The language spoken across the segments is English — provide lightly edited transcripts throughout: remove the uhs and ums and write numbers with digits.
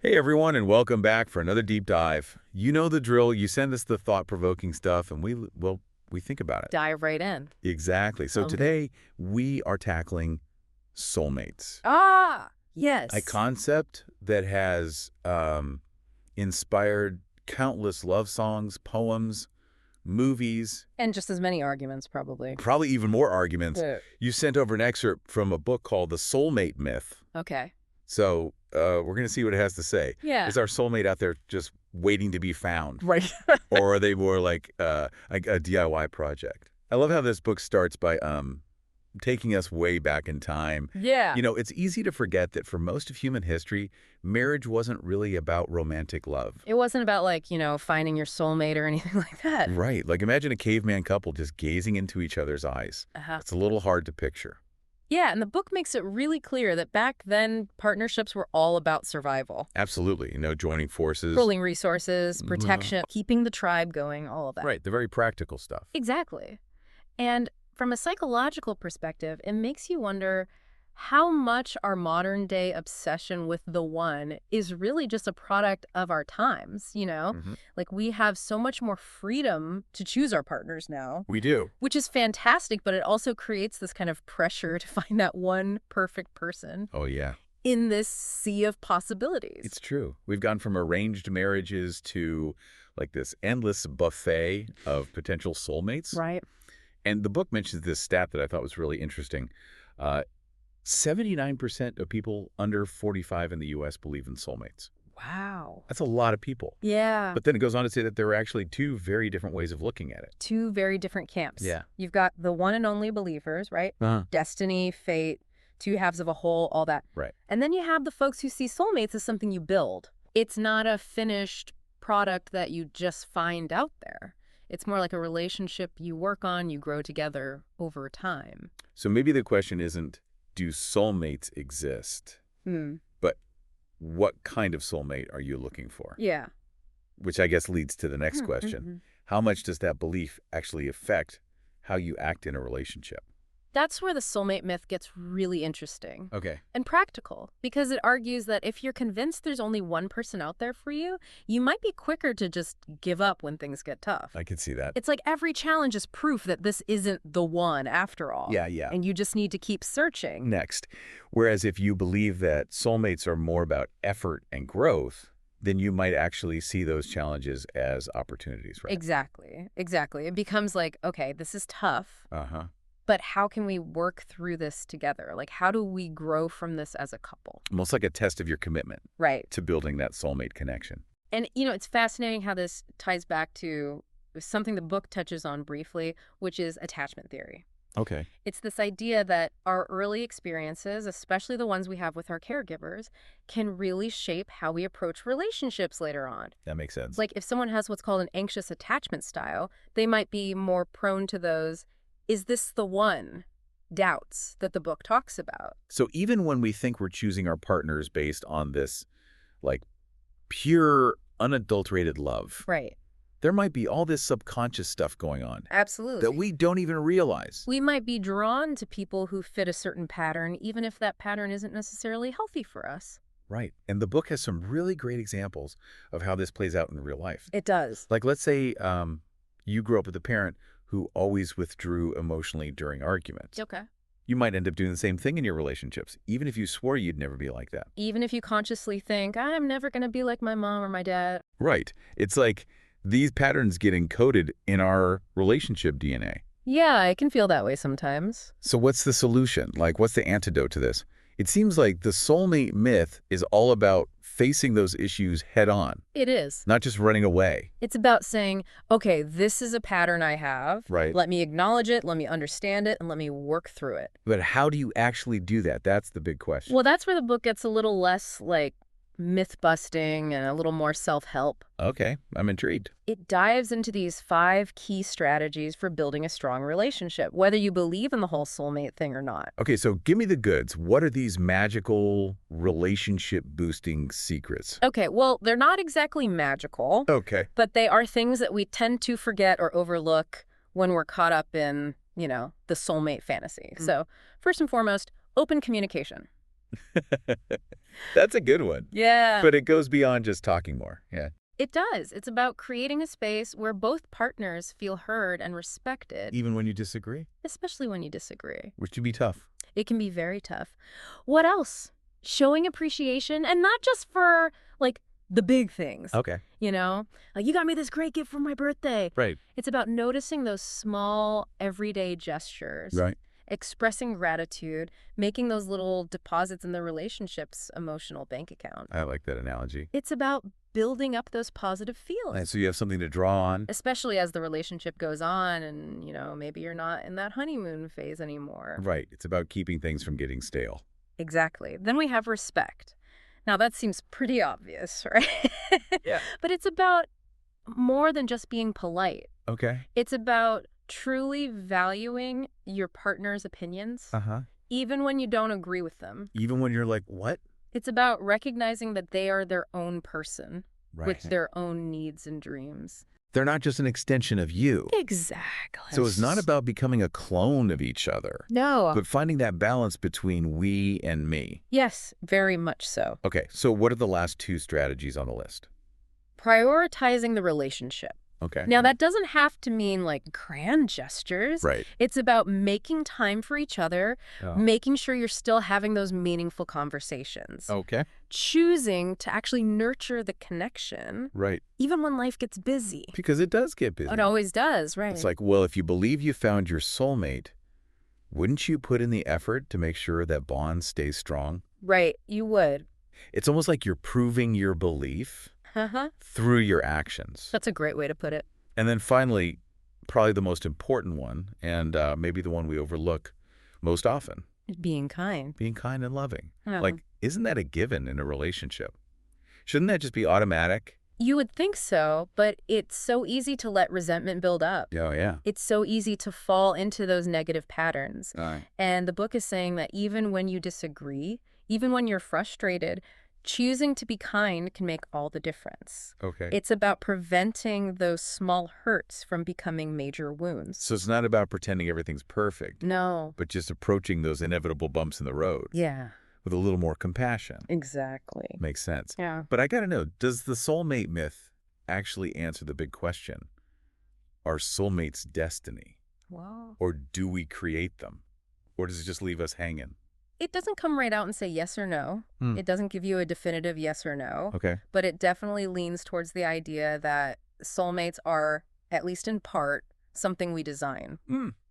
Hey everyone, and welcome back for another deep dive. You know the drill. You send us the thought-provoking stuff, and we think about it. Dive right in. Exactly. So Okay. today we are tackling soulmates, a Yes. concept that has inspired countless love songs, poems, movies, And just as many arguments, probably. probably even more arguments. Yeah. You sent over an excerpt from a book called The Soulmate Myth. Okay. So we're going to see what it has to say. Yeah. Is our soulmate out there just waiting to be found? Right. Or are they more like a DIY project? I love how this book starts by taking us way back in time. Yeah. You know, it's easy to forget that for most of human history, marriage wasn't really about romantic love. It wasn't about, like, finding your soulmate or anything like that. Right. Like imagine a caveman couple just gazing into each other's eyes. Uh-huh. It's a little hard to picture. Yeah, and the book makes it really clear that back then, partnerships were all about survival. Absolutely. You know, joining forces. Pooling resources, protection, keeping the tribe going, all of that. Right. The very practical stuff. Exactly. And from a psychological perspective, it makes you wonder how much our modern-day obsession with the one is really just a product of our times, Mm-hmm. Like, we have so much more freedom to choose our partners now, We do. which is fantastic, but it also creates this kind of pressure to find that one perfect person Oh, yeah. in this sea of possibilities. It's true. We've gone from arranged marriages to like this endless buffet of potential soulmates. Right? And the book mentions this stat that I thought was really interesting. 79% of people under 45 in the U.S. believe in soulmates. Wow. That's a lot of people. Yeah. But then it goes on to say that there are actually two very different ways of looking at it. Two very different camps. Yeah. You've got the one and only believers, right? Destiny, fate, two halves of a whole, all that. Right. And then you have the folks who see soulmates as something you build. It's not a finished product that you just find out there. It's more like a relationship you work on, you grow together over time. So maybe the question isn't, do soulmates exist? But what kind of soulmate are you looking for? Yeah. Which I guess leads to the next question. How much does that belief actually affect how you act in a relationship? That's where the soulmate myth gets really interesting. Okay. And practical, because it argues that if you're convinced there's only one person out there for you, you might be quicker to just give up when things get tough. I can see that. It's like every challenge is proof that this isn't the one after all. Yeah. And you just need to keep searching. Next. Whereas if you believe that soulmates are more about effort and growth, then you might actually see those challenges as opportunities, right? Exactly. It becomes like, okay, this is tough, Uh-huh. but how can we work through this together? Like, how do we grow from this as a couple? Almost like a test of your commitment Right. to building that soulmate connection. And, it's fascinating how this ties back to something the book touches on briefly, which is attachment theory. Okay. It's this idea that our early experiences, especially the ones we have with our caregivers, can really shape how we approach relationships later on. That makes sense. Like, if someone has what's called an anxious attachment style, they might be more prone to those, is this the one, doubts that the book talks about. So even when we think we're choosing our partners based on this, like, pure, unadulterated love, Right. there might be all this subconscious stuff going on Absolutely. that we don't even realize. We might be drawn to people who fit a certain pattern, even if that pattern isn't necessarily healthy for us. Right. And the book has some really great examples of how this plays out in real life. It does. Like, let's say you grew up with a parent who always withdrew emotionally during arguments. Okay. You might end up doing the same thing in your relationships, even if you swore you'd never be like that. Even if you consciously think, I'm never going to be like my mom or my dad. Right. It's like these patterns get encoded in our relationship DNA. Yeah, I can feel that way sometimes. So what's the solution? Like, what's the antidote to this? It seems like the soulmate myth is all about facing those issues head on, It is. not just running away. It's about saying, okay, this is a pattern I have. Right. Let me acknowledge it, let me understand it, and let me work through it. But how do you actually do that? That's the big question. Well, that's where the book gets a little less, like, myth-busting and a little more self-help. Okay, I'm intrigued. It dives into these 5 key strategies for building a strong relationship, whether you believe in the whole soulmate thing or not. Okay, so give me the goods. What are these magical relationship-boosting secrets? Okay, well, they're not exactly magical, Okay. but they are things that we tend to forget or overlook when we're caught up in, the soulmate fantasy. So, first and foremost, open communication. That's a good one. Yeah. But it goes beyond just talking more. Yeah. It does. It's about creating a space where both partners feel heard and respected, Even when you disagree, especially when you disagree. which can be tough. It can be very tough. What else? Showing appreciation, and not just for, like, the big things. Okay. You know? Like, you got me this great gift for my birthday. Right. It's about noticing those small, everyday gestures. Right. Expressing gratitude, making those little deposits in the relationship's emotional bank account. I like that analogy. It's about building up those positive feelings. And so you have something to draw on. Especially as the relationship goes on and, maybe you're not in that honeymoon phase anymore. Right. It's about keeping things from getting stale. Exactly. Then we have respect. Now, that seems pretty obvious, right? Yeah. But it's about more than just being polite. Okay. It's about truly valuing your partner's opinions, Uh-huh. even when you don't agree with them. Even when you're like, what? It's about recognizing that they are their own person Right. with their own needs and dreams. They're not just an extension of you. Exactly. So it's not about becoming a clone of each other, No. but finding that balance between we and me. Yes, very much so. Okay, so what are the last two strategies on the list? Prioritizing the relationship. Okay. Now, that doesn't have to mean like grand gestures. Right. It's about making time for each other, Oh. making sure you're still having those meaningful conversations, Okay. choosing to actually nurture the connection, Right. even when life gets busy. Because it does get busy. It always does, right? It's like, well, if you believe you found your soulmate, wouldn't you put in the effort to make sure that bond stays strong? Right, you would. It's almost like you're proving your belief Uh-huh. through your actions. That's a great way to put it. And then finally, probably the most important one, and maybe the one we overlook most often, Being kind. being kind and loving. Uh-huh. Like, isn't that a given in a relationship? Shouldn't that just be automatic? You would think so, but it's so easy to let resentment build up. Oh, yeah. It's so easy to fall into those negative patterns. All right. And the book is saying that even when you disagree, even when you're frustrated, choosing to be kind can make all the difference. Okay. It's about preventing those small hurts from becoming major wounds. So it's not about pretending everything's perfect, No. but just approaching those inevitable bumps in the road Yeah, with a little more compassion. exactly. Makes sense. Yeah. But I got to know, does the soulmate myth actually answer the big question? Are soulmates destiny? Wow. Or do we create them? Or does it just leave us hanging? It doesn't come right out and say yes or no. It doesn't give you a definitive yes or no. Okay. But it definitely leans towards the idea that soulmates are, at least in part, something we design.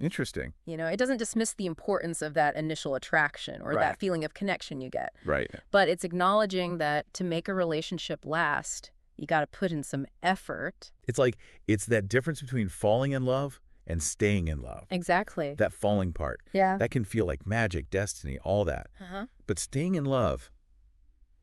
Interesting. It doesn't dismiss the importance of that initial attraction or Right. that feeling of connection you get. Right. But it's acknowledging that to make a relationship last, you got to put in some effort. It's that difference between falling in love and staying in love. Exactly. That falling part. Yeah. That can feel like magic, destiny, all that. Uh-huh. But staying in love,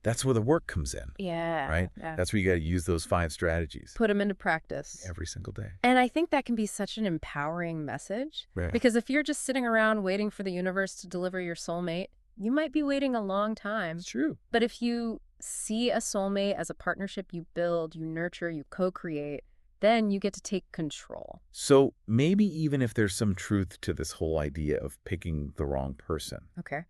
that's where the work comes in. Yeah. Right? Yeah. That's where you got to use those 5 strategies Put them into practice. every single day. And I think that can be such an empowering message. Right. Because if you're just sitting around waiting for the universe to deliver your soulmate, you might be waiting a long time. It's true. But if you see a soulmate as a partnership you build, you nurture, you co-create, then you get to take control. So maybe even if there's some truth to this whole idea of picking the wrong person, Okay.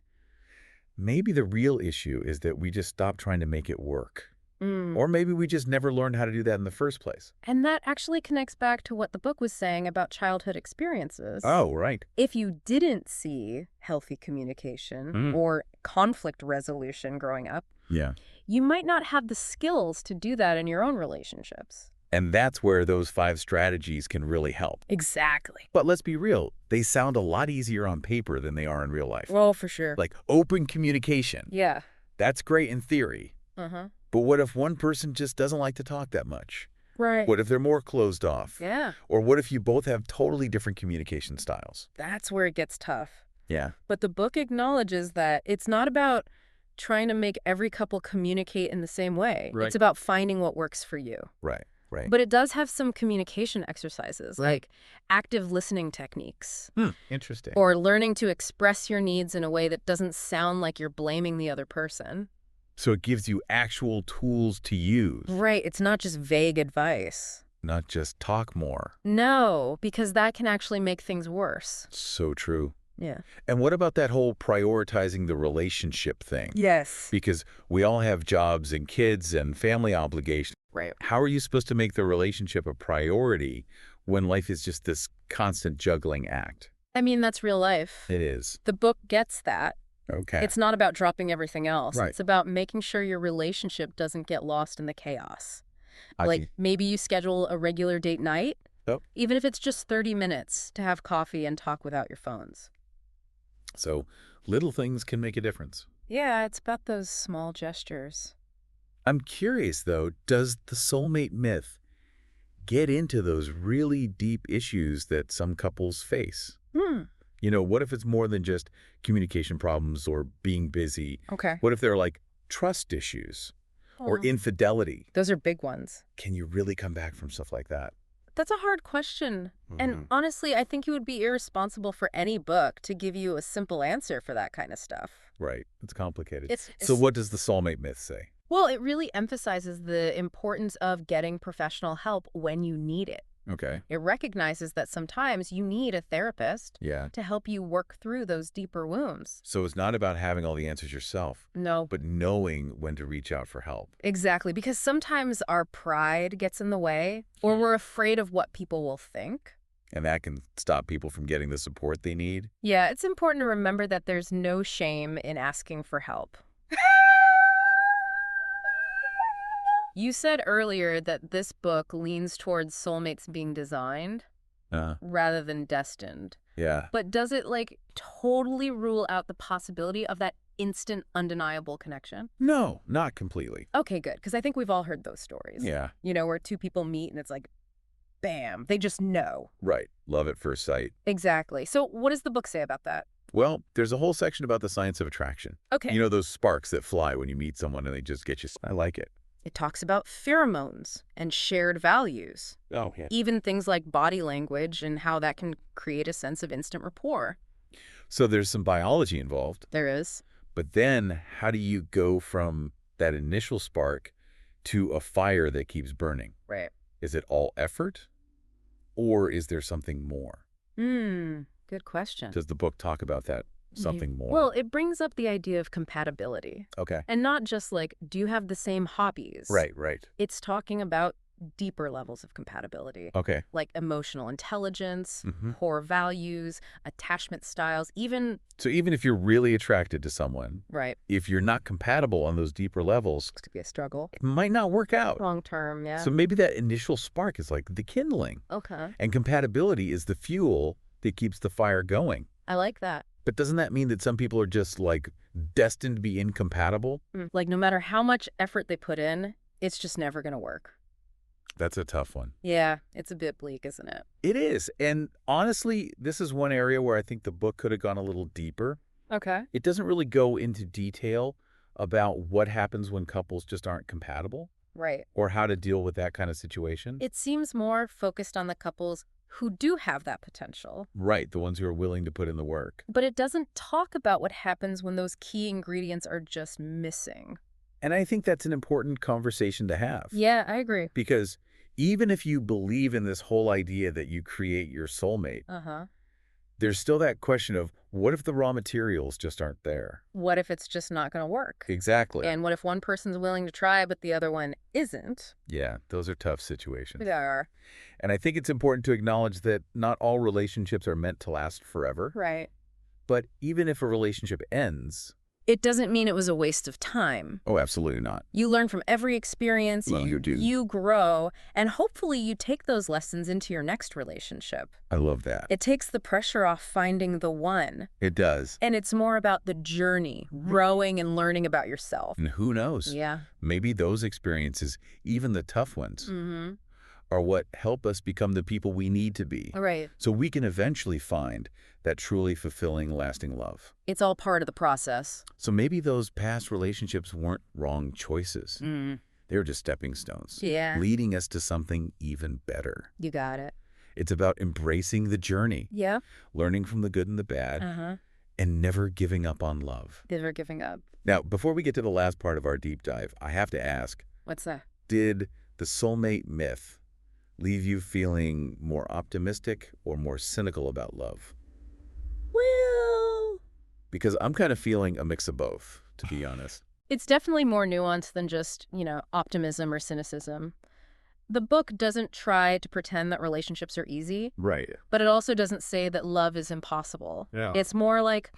maybe the real issue is that we just stop trying to make it work. Mm. Or maybe we just never learned how to do that in the first place. And that actually connects back to what the book was saying about childhood experiences. Oh, right. If you didn't see healthy communication or conflict resolution growing up, Yeah. you might not have the skills to do that in your own relationships. And that's where those 5 strategies can really help. Exactly. But let's be real, they sound a lot easier on paper than they are in real life. Well, for sure. Like open communication. Yeah. That's great in theory. Uh-huh. But what if one person just doesn't like to talk that much? Right. What if they're more closed off? Yeah. Or what if you both have totally different communication styles? That's where it gets tough. Yeah. But the book acknowledges that it's not about trying to make every couple communicate in the same way. Right. It's about finding what works for you. Right. Right. But it does have some communication exercises, like active listening techniques, Interesting. or learning to express your needs in a way that doesn't sound like you're blaming the other person. So it gives you actual tools to use, Right. It's not just vague advice. not just talk more. No, because that can actually make things worse. So true. Yeah. And what about that whole prioritizing the relationship thing? Yes. Because we all have jobs and kids and family obligations. Right. How are you supposed to make the relationship a priority when life is just this constant juggling act? I mean, that's real life. It is. The book gets that. Okay. It's not about dropping everything else. Right. It's about making sure your relationship doesn't get lost in the chaos. I Like see. maybe you schedule a regular date night, Oh. even if it's just 30 minutes to have coffee and talk without your phones. So little things can make a difference. Yeah, it's about those small gestures. I'm curious, though, does the soulmate myth get into those really deep issues that some couples face? What if it's more than just communication problems or being busy? Okay. What if they're like trust issues or infidelity? Those are big ones. Can you really come back from stuff like that? That's a hard question. And honestly, I think it would be irresponsible for any book to give you a simple answer for that kind of stuff. Right. It's complicated. It's So what does the soulmate myth say? Well, it really emphasizes the importance of getting professional help when you need it. Okay. It recognizes that sometimes you need a therapist Yeah. to help you work through those deeper wounds. So it's not about having all the answers yourself, No, but knowing when to reach out for help. exactly. Because sometimes our pride gets in the way, or we're afraid of what people will think. And that can stop people from getting the support they need. Yeah, it's important to remember that there's no shame in asking for help. You said earlier that this book leans towards soulmates being designed rather than destined. Yeah. But does it, totally rule out the possibility of that instant, undeniable connection? No, not completely. Okay, good, because I think we've all heard those stories. Yeah. Where two people meet and it's like, bam, they just know. Right. Love at first sight. Exactly. So what does the book say about that? Well, there's a whole section about the science of attraction. Okay. Those sparks that fly when you meet someone and they just get you. I like it. It talks about pheromones and shared values. Oh, yeah. Even things like body language and how that can create a sense of instant rapport. So there's some biology involved. There is. But then how do you go from that initial spark to a fire that keeps burning? Right. Is it all effort? Or is there something more? Good question. Does the book talk about that? Something more? Well, it brings up the idea of compatibility. Okay. And not just do you have the same hobbies? Right. It's talking about deeper levels of compatibility. Okay. Like emotional intelligence, core values, attachment styles, even... So even if you're really attracted to someone, Right. if you're not compatible on those deeper levels, It could be a struggle. it might not work out. Long term, yeah. So maybe that initial spark is like the kindling. Okay. And compatibility is the fuel that keeps the fire going. I like that. But doesn't that mean that some people are just destined to be incompatible? Like no matter how much effort they put in, it's just never going to work. That's a tough one. Yeah, it's a bit bleak, isn't it? It is. And honestly, this is one area where I think the book could have gone a little deeper. Okay. It doesn't really go into detail about what happens when couples just aren't compatible Right. or how to deal with that kind of situation. It seems more focused on the couples who do have that potential. Right, the ones who are willing to put in the work. But it doesn't talk about what happens when those key ingredients are just missing. And I think that's an important conversation to have. Yeah, I agree. Because even if you believe in this whole idea that you create your soulmate, there's still that question of what if the raw materials just aren't there? What if it's just not going to work? Exactly. And what if one person's willing to try, but the other one isn't? Yeah, those are tough situations. They are. And I think it's important to acknowledge that not all relationships are meant to last forever. Right. But even if a relationship ends... It doesn't mean it was a waste of time. Oh, absolutely not. You learn from every experience. Well, you do. You grow, and hopefully you take those lessons into your next relationship. I love that. It takes the pressure off finding the one. It does. And it's more about the journey, growing and learning about yourself. And who knows? Yeah. Maybe those experiences, even the tough ones, are what help us become the people we need to be. Right. So we can eventually find that truly fulfilling, lasting love. It's all part of the process. So maybe those past relationships weren't wrong choices. They were just stepping stones. Yeah. Leading us to something even better. You got it. It's about embracing the journey. Yeah. Learning from the good and the bad. And never giving up on love. Never giving up. Now, before we get to the last part of our deep dive, I have to ask, What's that? did the soulmate myth leave you feeling more optimistic or more cynical about love? Well, Because I'm kind of feeling a mix of both, to be honest. It's definitely more nuanced than just, optimism or cynicism. The book doesn't try to pretend that relationships are easy, Right. but it also doesn't say that love is impossible. Yeah. It's more like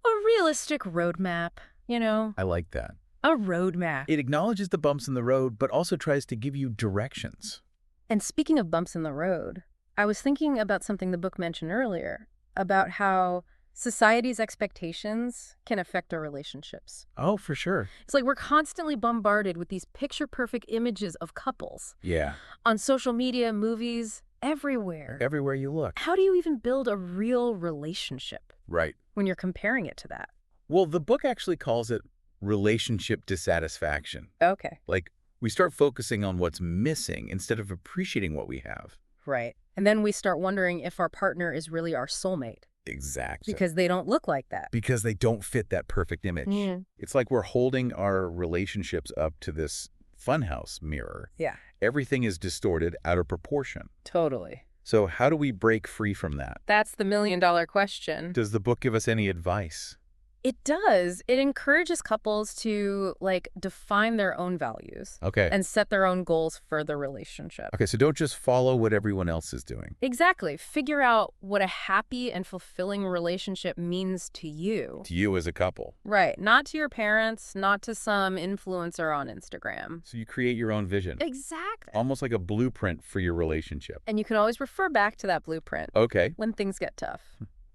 a realistic roadmap, I like that. a roadmap. It acknowledges the bumps in the road, but also tries to give you directions. And speaking of bumps in the road, I was thinking about something the book mentioned earlier, about how society's expectations can affect our relationships. Oh, for sure. It's like we're constantly bombarded with these picture-perfect images of couples Yeah. on social media, movies, everywhere. Everywhere you look. How do you even build a real relationship Right. when you're comparing it to that? Well, the book actually calls it relationship dissatisfaction. Okay. Like, we start focusing on what's missing instead of appreciating what we have. Right. And then we start wondering if our partner is really our soulmate. Exactly. Because they don't look like that. Because they don't fit that perfect image. Mm. It's like we're holding our relationships up to this funhouse mirror. Yeah. Everything is distorted, out of proportion. Totally. So how do we break free from that? That's the million-dollar question. Does the book give us any advice? It does. It encourages couples to, define their own values Okay. and set their own goals for the relationship. Okay, so don't just follow what everyone else is doing. Exactly. Figure out what a happy and fulfilling relationship means to you. To you as a couple. Right. Not to your parents, not to some influencer on Instagram. So you create your own vision. Exactly. Almost like a blueprint for your relationship. And you can always refer back to that blueprint Okay, when things get tough.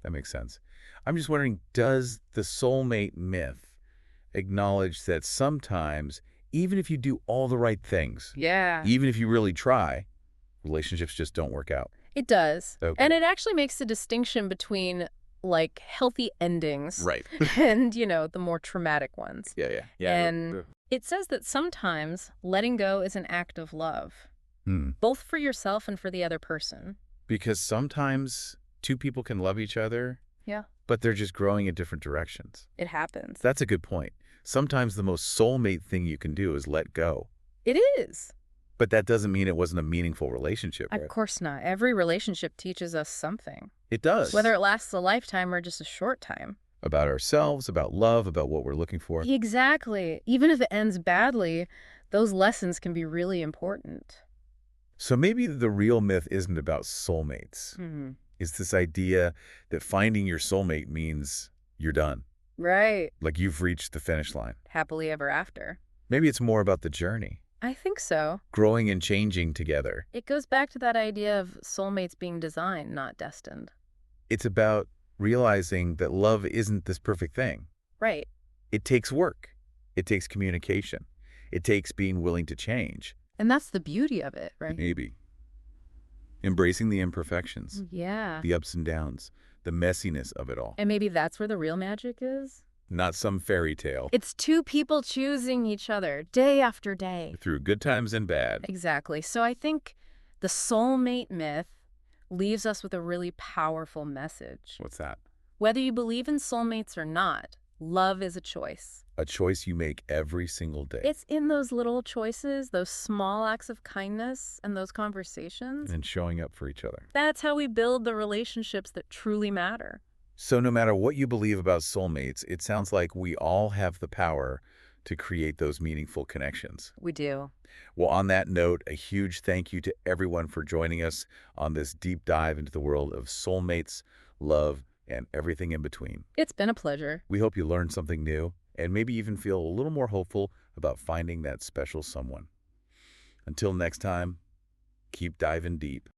that makes sense. I'm just wondering, does the soulmate myth acknowledge that sometimes, even if you do all the right things, Yeah. even if you really try, relationships just don't work out? It does. Okay. And it actually makes a distinction between, healthy endings Right. and, the more traumatic ones. Yeah. And it says that sometimes letting go is an act of love, both for yourself and for the other person. Because sometimes two people can love each other, Yeah. but they're just growing in different directions. It happens. That's a good point. Sometimes the most soulmate thing you can do is let go. It is. But that doesn't mean it wasn't a meaningful relationship, right? Of course not. Every relationship teaches us something, It does. whether it lasts a lifetime or just a short time. About ourselves, about love, about what we're looking for. Exactly. Even if it ends badly, those lessons can be really important. So maybe the real myth isn't about soulmates. It's this idea that finding your soulmate means you're done. Right. Like you've reached the finish line. Happily ever after. Maybe it's more about the journey. I think so. Growing and changing together. It goes back to that idea of soulmates being designed, not destined. It's about realizing that love isn't this perfect thing. Right. It takes work. It takes communication. It takes being willing to change. And that's the beauty of it, right? Maybe. Embracing the imperfections, Yeah. the ups and downs, the messiness of it all. And maybe that's where the real magic is? Not some fairy tale. It's two people choosing each other day after day. Through good times and bad. Exactly. So I think the soulmate myth leaves us with a really powerful message. What's that? Whether you believe in soulmates or not, love is a choice. A choice you make every single day. It's in those little choices, those small acts of kindness, and those conversations. And showing up for each other. That's how we build the relationships that truly matter. So no matter what you believe about soulmates, it sounds like we all have the power to create those meaningful connections. We do. Well, on that note, a huge thank you to everyone for joining us on this deep dive into the world of soulmates, love, and everything in between. It's been a pleasure. We hope you learned something new and maybe even feel a little more hopeful about finding that special someone. Until next time, keep diving deep.